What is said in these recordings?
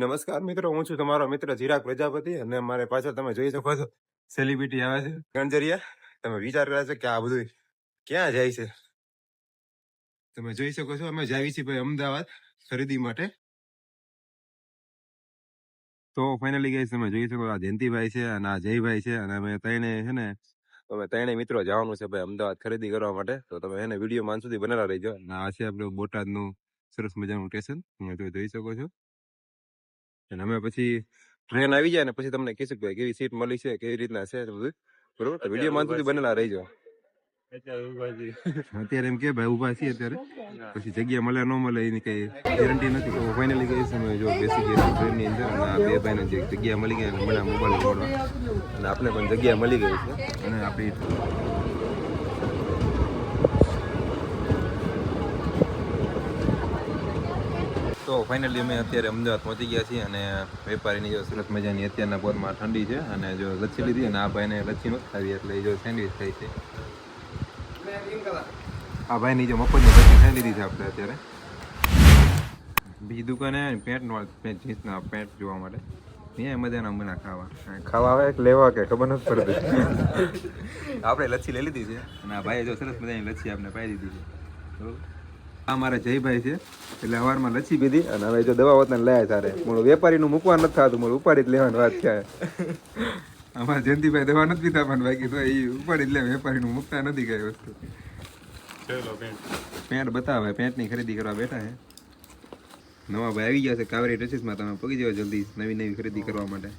નમસ્કાર મિત્રો, હું છું તમારો મિત્ર ચિરાગ પ્રજાપતિ અને અમારે પાછળ તમે જોઈ શકો છો સેલિબ્રિટી આવે છે ગણજરિયા. તમે વિચાર કર્યા છે કે આ બધું ક્યાં જાય છે? તમે જોઈ શકો છો અમે જાવી છીએ ભાઈ અમદાવાદ ખરીદી માટે. તો ફાઇનલી ગાઈસ તમે જોઈ શકો આ જયંતિભાઈ છે અને આ જયભાઈ છે અને અમે ત્રણે છે ને અમે ત્રણેય મિત્રો જવાનું છે ભાઈ અમદાવાદ ખરીદી કરવા માટે. તો તમે એને વિડીયો માન સુધી બનેલા રહીજો. અને આ છે આપણું બોટાદનું સરસ મજાનું સ્ટેશન, તમે જોઈ શકો છો. અને અમે પછી ટ્રેન આવી જાય ને પછી તમને કહીશું કે કેવી સીટ મળી છે, કેવી રીતના છે બધું, બરોબર? તો વિડીયો માં સુધી બનેલા રહીજો. અત્યારે એમ કે ભાઈ ઉભા છીએ અત્યારે, પછી જગ્યા મળે ન મળે એની કઈ ગેરંટી નથી. તો ફાઇનલી કહીશ અમે જો બેસી ગયા ટ્રેન ની અંદર અને આ બે ભાઈને જે જગ્યા મળી ગઈ અને મને મોબાઈલ જોડવા અને આપણે પણ જગ્યા મળી ગઈ છે. અને આપણી તો ફાઇનલી અમે અત્યારે અમદાવાદ પહોંચી ગયા છીએ અને વેપારીની જો સરસ મજાની અત્યારના પોરમાં ઠંડી છે અને જો લચ્છી લીધી અને આ ભાઈને લચ્છી નથી ખાવી એટલે એ જો સેન્ડવિચ ખાઈ છે. આ ભાઈની જો મફતની લચ્છી ખાઈ લીધી છે આપણે અત્યારે. બીજી દુકાને પેન્ટ જીન્સના પેન્ટ જોવા માટે ત્યાં મજાના મના ખાવા આવે કે લેવા કે ખબર નથી પડતી. આપણે લચ્છી લઈ લીધી છે અને આ ભાઈએ જો સરસ મજાની લચ્છી આપણે પાઈ દીધી છે, બરોબર? આ મારા જયભાઈ છે એટલે સવારમાં લચ્છી પીધી અને હવે જો દવા વતન લાયા તારે મારું વેપારીનું મૂકવા નથી થતું, મારું ઉપાડી જ લેવાની વાત છે. અમારા જયંતિભાઈ દવા નથી પીતા પણ બાકી તો એ ઉપાડી જ લે, વેપારીનું મૂકતા નથી કઈ વસ્તુ. પેન્ટ બતાવે, પેન્ટની ખરીદી કરવા બેઠા છે. નવા ભાઈ આવી ગયા છે કાવેરી ડ્રેસીસમાં, તમે પગી જાવ જલ્દી નવી નવી ખરીદી કરવા માટે.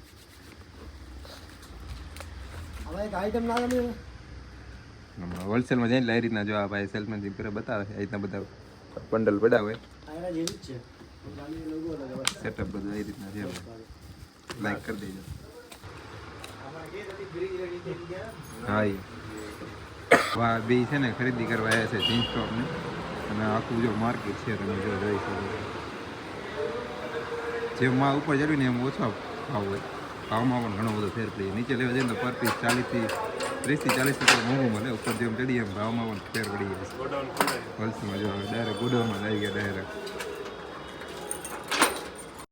હોલસેલમાં જઈને આ રીતના જો આ ભાઈ સેલ્સમેનશીપ કરે બતાવે છે, આ રીતના બધા બંડલ પડ્યા હોય સેટઅપ બધું એ રીતના છે. લાઈક કરી દેજો. હા વાહ બે છે ને ખરીદી કરવા આવ્યા છે જીન્સ ટોપની અને આખું જો માર્કેટ છે તમે જો જોઈ શકો. જેમ માં ઉપર ચડ્યું ને એમ ઓછો ભાવ હોય, ભાવમાં પણ ઘણો બધો ફેર પડી. નીચે લેવા જઈએ તો પર પીસ 30 થી 40 રૂપિયા મોંઘું મળે, ઉપર જેમ ચડીએ એમ ભાવમાં પણ ફેર પડી જાય. હોલસેલમાં જો ડાયરેક્ટ ગોડાઉનમાં આવી ગયા ડાયરેક્ટ.